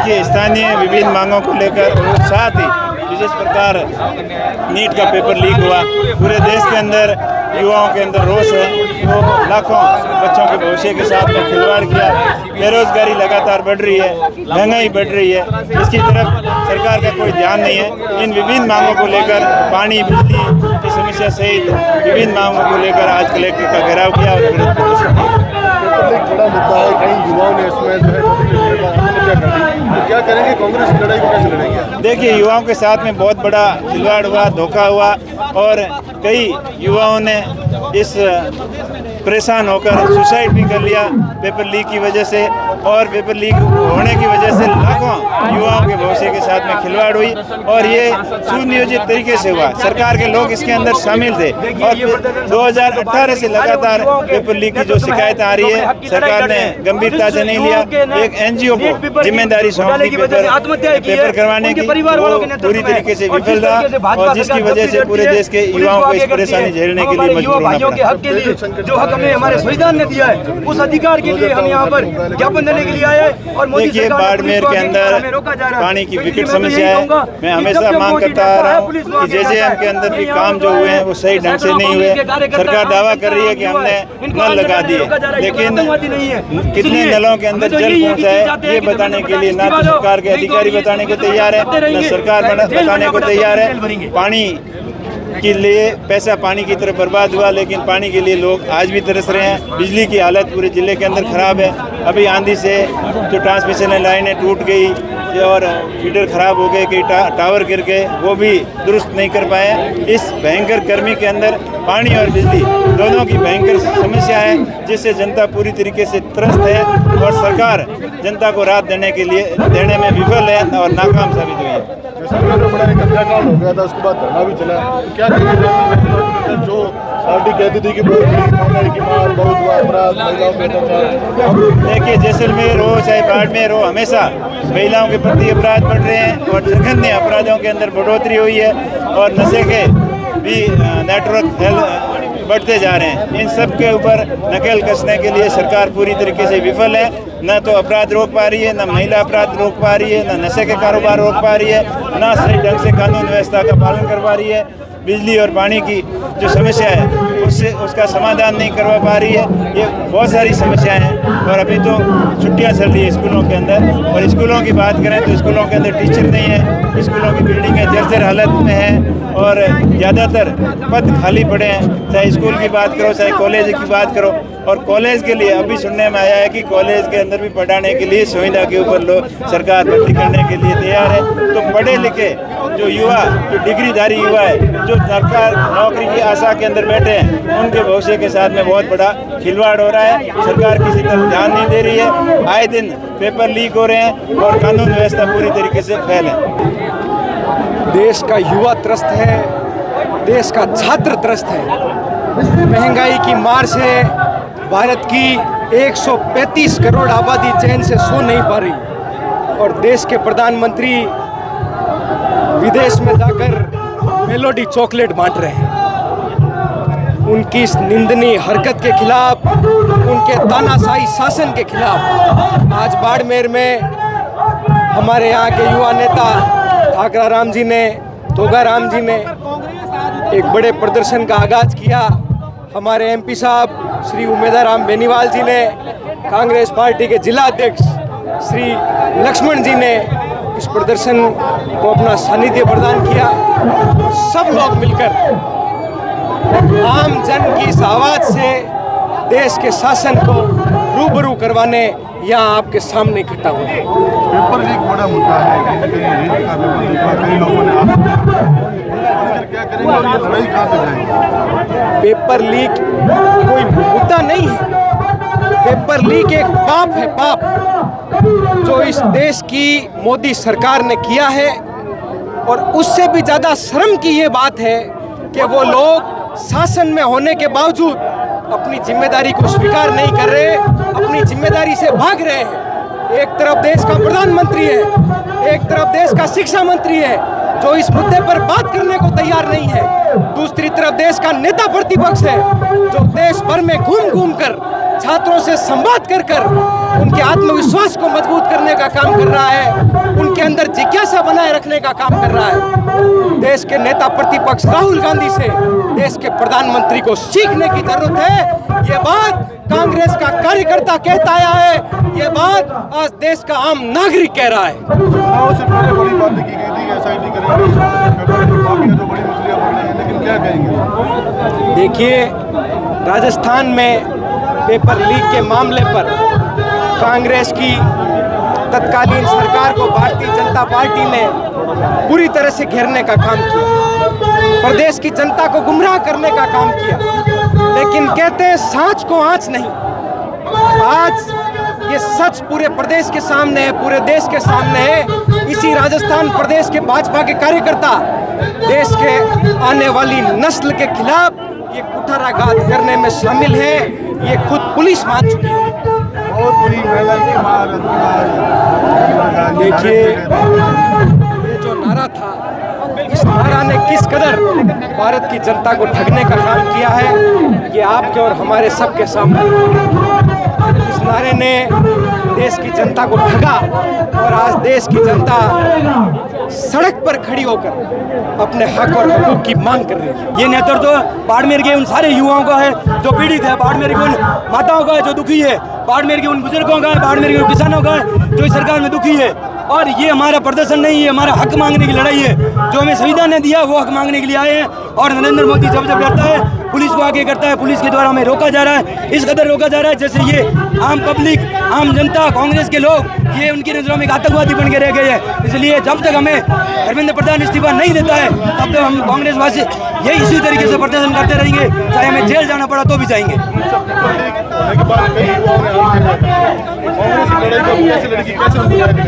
देखिए स्थानीय विभिन्न मांगों को लेकर और साथ ही जिस प्रकार नीट का पेपर लीक हुआ, पूरे देश के अंदर युवाओं के अंदर रोष है। वो लाखों बच्चों के भविष्य के साथ में खिलवाड़ किया। बेरोजगारी लगातार बढ़ रही है, महंगाई बढ़ रही है, इसकी तरफ सरकार का कोई ध्यान नहीं है। इन विभिन्न मांगों को लेकर पानी, बिजली की समस्या सहित विभिन्न मांगों को लेकर आज कलेक्टर का घेराव किया और विरोध प्रदर्शन किया। बड़ा मुद्दा है, कई युवाओं ने इसमें जो है आत्महत्या कर दी, तो क्या करेंगे? कांग्रेस की लड़ाई को कैसे लड़ेंगे? देखिए, युवाओं के साथ में बहुत बड़ा खिलवाड़ हुआ, धोखा हुआ और कई युवाओं ने इस परेशान होकर सुसाइड भी कर लिया पेपर लीक की वजह से। और पेपर लीक होने की वजह से लाखों युवाओं के भविष्य के साथ में खिलवाड़ हुई और ये सुनियोजित तरीके से हुआ। सरकार के लोग इसके अंदर शामिल थे और 2018 से लगातार पेपर लीक की जो शिकायत आ रही है, सरकार ने गंभीरता से नहीं लिया। एक एनजीओ को जिम्मेदारी सौंप दी पेपर करवाने की, वो पूरी तरीके से विफल रहा और जिसकी वजह से पूरे देश के युवाओं को इस परेशानी झेलने के लिए मजबूर होना पड़ा। जो हक हमें हमारे संविधान ने दिया है, उस अधिकार के लिए हम यहाँ पर ज्ञापन देने के लिए आए हैं। और देखिए, बाड़मेर के अंदर पानी की विकट समस्या है। मैं हमेशा मांग करता आ रहा हूँ कि जेजेएम के अंदर भी काम जो हुए हैं वो सही ढंग से नहीं हुए। सरकार दावा कर रही है कि हमने नल लगा दिए, लेकिन कितने नलों के अंदर जल पहुँचा है ये बताने के लिए ना तो सरकार के अधिकारी बताने को तैयार है, न सरकार बताने को तैयार है। पानी के लिए पैसा पानी की तरफ बर्बाद हुआ, लेकिन पानी के लिए लोग आज भी तरस रहे हैं। बिजली की हालत पूरे जिले के अंदर खराब है। अभी आंधी से जो ट्रांसमिशन लाइनें टूट गई और फीडर खराब हो गए, कई टावर गिर गए, वो भी दुरुस्त नहीं कर पाए। इस भयंकर गर्मी के अंदर पानी और बिजली दोनों की भयंकर समस्या है, जिससे जनता पूरी तरीके से त्रस्त है और सरकार जनता को राहत देने में विफल है और नाकाम साबित हुई है। बड़ा एक हत्याकांड हो गया था, उसके बाद धरना भी चला, क्या कहेंगे? जो पार्टी कहती थी कि महंगाई की मार, बहुत हुआ अपराध, महिलाओं के अत्याचार। देखिए, जैसलमेर हो चाहे बाड़मेर हो, हमेशा महिलाओं के प्रति अपराध बढ़ रहे हैं और जघन्य अपराधों के अंदर बढ़ोतरी हुई है और नशे के भी नेटवर्क बढ़ते जा रहे हैं। इन सब के ऊपर नकेल कसने के लिए सरकार पूरी तरीके से विफल है। न तो अपराध रोक पा रही है, न महिला अपराध रोक पा रही है, न नशे के कारोबार रोक पा रही है, न सही ढंग से कानून व्यवस्था का पालन करवा रही है। बिजली और पानी की जो समस्या है उसका समाधान नहीं करवा पा रही है। ये बहुत सारी समस्याएं हैं और अभी तो छुट्टियां चल रही है स्कूलों के अंदर। और स्कूलों की बात करें तो स्कूलों के अंदर टीचर नहीं है, स्कूलों की बिल्डिंगें जर्जर हालत में हैं और ज़्यादातर पद खाली पड़े हैं। चाहे स्कूल की बात करो, चाहे कॉलेज की बात करो। और कॉलेज के लिए अभी सुनने में आया है कि कॉलेज के अंदर भी पढ़ाने के लिए संविदा के ऊपर लोग सरकार भर्ती करने के लिए तैयार है। तो पढ़े लिखे जो युवा, जो डिग्रीधारी युवा है, जो सरकार नौकरी की आशा के अंदर बैठे हैं, उनके भविष्य के साथ में बहुत बड़ा खिलवाड़ हो रहा है। सरकार किसी तरफ ध्यान नहीं दे रही है। आए दिन पेपर लीक हो रहे हैं और कानून व्यवस्था पूरी तरीके से फेल है। देश का युवा त्रस्त है, देश का छात्र त्रस्त है। महंगाई की मार से भारत की 135 करोड़ आबादी चैन से सो नहीं पा रही और देश के प्रधानमंत्री विदेश में जाकर मेलोडी चॉकलेट बांट रहे हैं। उनकी इस निंदनीय हरकत के खिलाफ, उनके तानाशाही शासन के खिलाफ आज बाड़मेर में हमारे यहाँ के युवा नेता ठाकरा राम जी ने, तोगा राम जी ने एक बड़े प्रदर्शन का आगाज किया। हमारे एमपी साहब श्री उमेदवार राम बेनीवाल जी ने, कांग्रेस पार्टी के जिला अध्यक्ष श्री लक्ष्मण जी ने इस प्रदर्शन को अपना सानिध्य प्रदान किया। सब लोग मिलकर आम जन की इस आवाज से देश के शासन को रूबरू करवाने यहाँ आपके सामने इकट्ठा हुए। पेपर लीक बड़ा मुद्दा है, कई लोगों ने क्या करेंगे और ये लड़ाई कहाँ पे जाएगी? पेपर लीक कोई मुद्दा नहीं है। पेपर लीक एक पाप है, पाप जो इस देश की मोदी सरकार ने किया है। और उससे भी ज़्यादा शर्म की ये बात है कि वो लोग शासन में होने के बावजूद अपनी जिम्मेदारी को स्वीकार नहीं कर रहे, अपनी जिम्मेदारी से भाग रहे हैं। एक तरफ देश का प्रधानमंत्री है, एक तरफ देश का शिक्षा मंत्री है जो इस मुद्दे पर बात करने को तैयार नहीं है। दूसरी तरफ देश का नेता प्रतिपक्ष है जो देश भर में घूम घूम कर छात्रों से संवाद कर कर उनके आत्मविश्वास को मजबूत करने का काम कर रहा है, उनके अंदर जिज्ञासा बनाए रखने का काम कर रहा है। देश के नेता प्रतिपक्ष राहुल गांधी से देश के प्रधानमंत्री को सीखने की जरूरत है। ये बात कांग्रेस का कार्यकर्ता कहता आया है, ये बात आज देश का आम नागरिक कह रहा है। चुनाव से पहले बड़ी बातें की गई थी कि SIT करेंगे, पेपर जो माफिया जो बड़ी मछलियां पड़ रही हैं, लेकिन क्या कहेंगे? देखिए, राजस्थान में पेपर लीक के मामले पर कांग्रेस की तत्कालीन सरकार को भारतीय जनता पार्टी ने पूरी तरह से घेरने का काम किया, प्रदेश की जनता को गुमराह करने का काम किया। लेकिन कहते हैं सांच को आंच नहीं। आज ये सच पूरे प्रदेश के सामने है, पूरे देश के सामने है। इसी राजस्थान प्रदेश के भाजपा के कार्यकर्ता देश के आने वाली नस्ल के खिलाफ ये कुठाराघात करने में शामिल है। ये खुद पुलिस मान चुकी है। बहुत बड़ी महंगाई की मार। देखिए, ये जो नारा था, इस नारा ने किस कदर भारत की जनता को ठगने का काम किया है, ये आपके और हमारे सबके सामने। इस नारे ने देश की जनता को ठगा और आज देश की जनता सड़क पर खड़ी होकर अपने हक और हकूक की मांग कर रही है। ये नेतृत्व बाड़मेर के उन सारे युवाओं का है जो पीड़ित है, बाड़मेर के उन माताओं का है जो दुखी है, बाड़मेर के उन बुजुर्गों का है, बाड़मेर के उन किसानों का है जो इस सरकार में दुखी है। और ये हमारा प्रदर्शन नहीं है, हमारा हक मांगने की लड़ाई है। जो हमें संविधान ने दिया वो हक मांगने के लिए आए हैं। और नरेंद्र मोदी जब डरता है, पुलिस को आगे करता है, पुलिस के द्वारा हमें रोका जा रहा है, इस कदर रोका जा रहा है जैसे ये आम पब्लिक, आम जनता, कांग्रेस के लोग ये उनकी नजरों में एक आतंकवादी बन के रह गए हैं। इसलिए जब तक हमें धर्मेंद्र प्रधान इस्तीफा नहीं देता है तब तक हम कांग्रेस वासी यही इसी तरीके से प्रदर्शन करते रहेंगे, चाहे हमें जेल जाना पड़ा तो भी जाएंगे।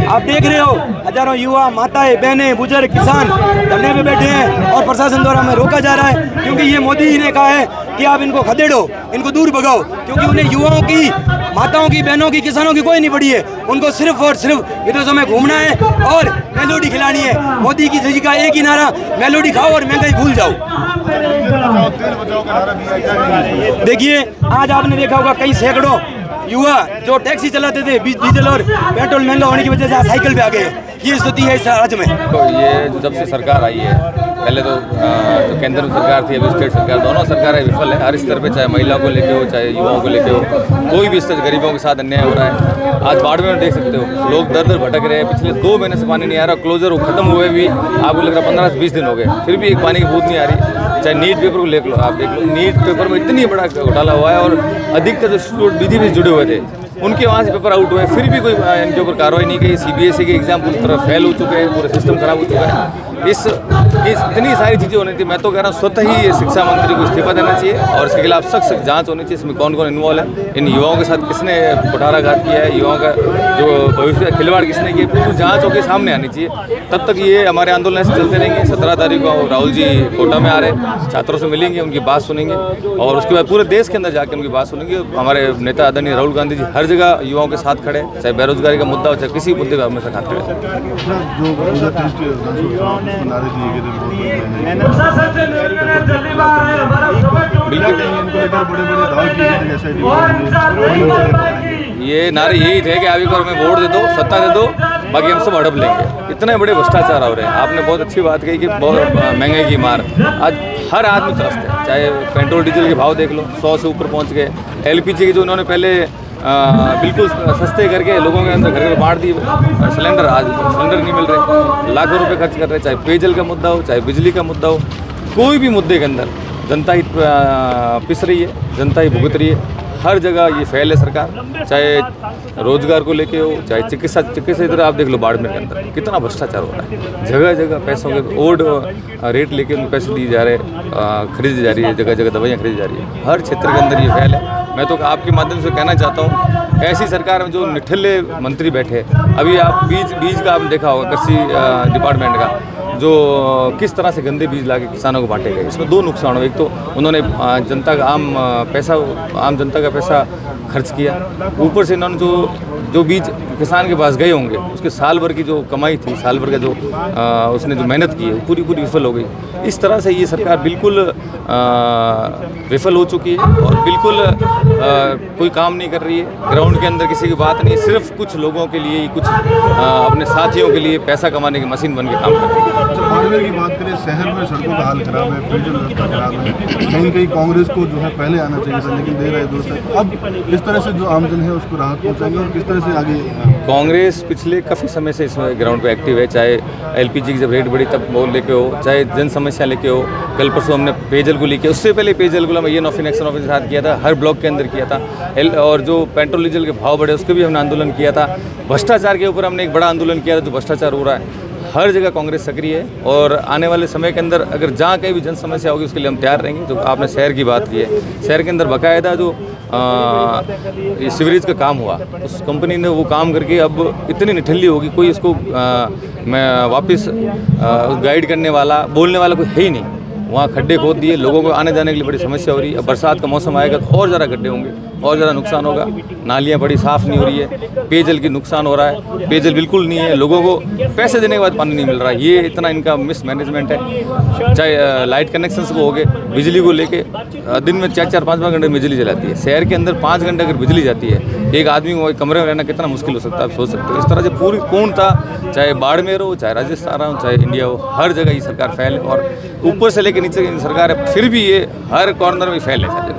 आप देख रहे हो हजारों युवा, माताएं, बहनें, बुजुर्ग, किसान धरने पे बैठे हैं और प्रशासन द्वारा हमें रोका जा रहा है क्योंकि ये मोदी जी ने कहा है कि आप इनको खदेड़ो, इनको दूर भगाओ, क्योंकि उन्हें युवाओं की, माताओं की, बहनों की, किसानों की कोई नहीं पड़ी है। उनको सिर्फ और सिर्फ विदेशों में घूमना है और मेलोडी खिलानी है। मोदी की जी का एक ही नारा, मेलोडी खाओ और महंगाई भूल जाओ। देखिए, आज आपने देखा होगा कई सैकड़ों युवा जो टैक्सी चलाते थे, डीजल और पेट्रोल महंगा होने की वजह से साइकिल पे आ गए। ये स्थिति है इस राज्य में। तो ये जब से सरकार आई है, पहले तो केंद्र में सरकार थी, अभी स्टेट सरकार, दोनों सरकारें विफल है हर स्तर पे, चाहे महिलाओं को लेके हो, चाहे युवाओं को लेके हो, कोई भी स्तर गरीबों के साथ अन्याय हो रहा है। आज बाड़मेर में देख सकते हो लोग दर दर भटक रहे हैं। पिछले 2 महीने से पानी नहीं आ रहा, क्लोजर खत्म हुए भी आपको लग रहा 15 से 20 दिन हो गए, फिर भी एक पानी की बूंद नहीं आ रही। चाहे नीट पेपर को देख लो, आप देख लो, नीट पेपर में इतनी बड़ा घोटाला हुआ है और अधिकतर जो स्टूडेंट बीजेपी से जुड़े हुए थे उनके वहाँ से पेपर आउट हुए, फिर भी कोई इनके ऊपर कार्रवाई नहीं की। CBSE के एग्जाम पूरी तरह फेल हो चुके हैं, पूरा सिस्टम खराब हो चुका है। इस इतनी सारी चीज़ें होनी थी। मैं तो कह रहा हूँ स्वतः ही ये शिक्षा मंत्री को इस्तीफा देना चाहिए और इसके खिलाफ सख्त जांच होनी चाहिए। इसमें कौन कौन इन्वॉल्व है, इन युवाओं के साथ किसने कुठाराघात किया है, युवाओं का जो भविष्य का खिलवाड़ किसने किया, पूरी जाँच होकर सामने आनी चाहिए। तब तक ये हमारे आंदोलन ऐसे चलते रहेंगे। 17 तारीख को राहुल जी कोटा में आ रहे हैं, छात्रों से मिलेंगे, उनकी बात सुनेंगे और उसके बाद पूरे देश के अंदर जाकर उनकी बात सुनेंगे। हमारे नेता आदरणीय राहुल गांधी जी हर जगह युवाओं के साथ खड़े, चाहे बेरोजगारी का मुद्दा हो, चाहे किसी मुद्दे पर हमेशा साथ खड़े। ये नारे यही थे कि आप एक बार हमें वोट दे दो, सत्ता दे दो, बाकी हम सब हड़प लेंगे। इतने बड़े भ्रष्टाचार हो रहे हैं। आपने बहुत अच्छी बात कही कि बहुत महंगाई की मार आज हर आदमी त्रस्त है। चाहे पेट्रोल डीजल के भाव देख लो, 100 से ऊपर पहुंच गए। LPG के जो उन्होंने पहले बिल्कुल सस्ते करके लोगों के अंदर घर बांट दी सिलेंडर, आज सिलेंडर नहीं मिल रहे, लाखों रुपए खर्च कर रहे हैं। चाहे पेयजल का मुद्दा हो, चाहे बिजली का मुद्दा हो, कोई भी मुद्दे के अंदर जनता ही पिस रही है, जनता ही भुगत रही है। हर जगह ये फैल है सरकार, चाहे रोजगार को लेके हो, चाहे चिकित्सा इधर आप देख लो बाड़मेर के अंदर कितना भ्रष्टाचार हो रहा है। जगह जगह पैसों के ओड रेट लेके उनको पैसे दिए जा रहे हैं, खरीदी जा रही है, जगह जगह दवाइयाँ खरीदी जा रही है। हर क्षेत्र के अंदर ये फैल है। मैं तो आपके माध्यम से कहना चाहता हूँ, ऐसी सरकार में जो निठल्ले मंत्री बैठे, अभी आप बीज का आपने देखा होगा कृषि डिपार्टमेंट का, जो किस तरह से गंदे बीज लाके किसानों को बांटे गए, इसमें दो नुकसान हुए। एक तो उन्होंने जनता का आम जनता का पैसा खर्च किया, ऊपर से इन्होंने जो बीज किसान के पास गए होंगे उसके साल भर की जो कमाई थी, साल भर का जो उसने जो मेहनत की है पूरी विफल हो गई। इस तरह से ये सरकार बिल्कुल विफल हो चुकी है और बिल्कुल कोई काम नहीं कर रही है। ग्राउंड के अंदर किसी की बात नहीं, सिर्फ कुछ लोगों के लिए, कुछ अपने साथियों के लिए पैसा कमाने की मशीन बन के काम कर रही है। जब बाड़मेर की बात करें, शहर में सड़कों का हाल खराब है, पेयजल व्यवस्था खराब है, कहीं कांग्रेस को जो है पहले आना चाहिए था लेकिन देर है दूर तक। अब इस तरह से जो आमजन है उसको राहत पहुँचाएंगे और किस तरह से आगे? कांग्रेस पिछले काफ़ी समय से इस ग्राउंड पे एक्टिव है, चाहे एलपीजी की जब रेट बढ़ी तब वो लेके हो, चाहे जन समस्या लेके हो। कल परसों हमने पेयजल को लेके, उससे पहले पेयजल को ये नॉफिन एक्शन ऑफिस के साथ किया था, हर ब्लॉक के अंदर किया था। और जो पेट्रोल डीजल के भाव बढ़े उसके भी हमने आंदोलन किया था। भ्रष्टाचार के ऊपर हमने एक बड़ा आंदोलन किया था, जो भ्रष्टाचार हो रहा है हर जगह कांग्रेस सक्रिय है। और आने वाले समय के अंदर अगर जहाँ कहीं भी जन समस्या होगी उसके लिए हम तैयार रहेंगे। जो आपने शहर की बात की है, शहर के अंदर बाकायदा जो सीवरेज का काम हुआ, उस कंपनी ने वो काम करके अब इतनी निठल्ली होगी, कोई इसको मैं वापस गाइड करने वाला, बोलने वाला कोई है ही नहीं। वहाँ खड्डे खोद दिए, लोगों को आने जाने के लिए बड़ी समस्या हो रही है। अब बरसात का मौसम आएगा तो और ज़्यादा गड्ढे होंगे, और ज़्यादा नुकसान होगा। नालियाँ बड़ी साफ़ नहीं हो रही है, पेयजल की नुकसान हो रहा है, पेयजल बिल्कुल नहीं है, लोगों को पैसे देने के बाद पानी नहीं मिल रहा है। ये इतना इनका मिसमैनेजमेंट है। चाहे लाइट कनेक्शंस को हो गए, बिजली को लेके दिन में 4-5 घंटे बिजली जलाती है। शहर के अंदर 5 घंटे अगर बिजली जाती है, एक आदमी को कमरे में रहना कितना मुश्किल हो सकता है, आप सोच सकते हो। इस तरह से पूरी पूर्णतः, चाहे बाड़मेर हो, चाहे राजस्थान हो, चाहे इंडिया हो, हर जगह ये सरकार फैल है। और ऊपर से लेकर नीचे की सरकार है, फिर भी ये हर कॉर्नर में फैल है।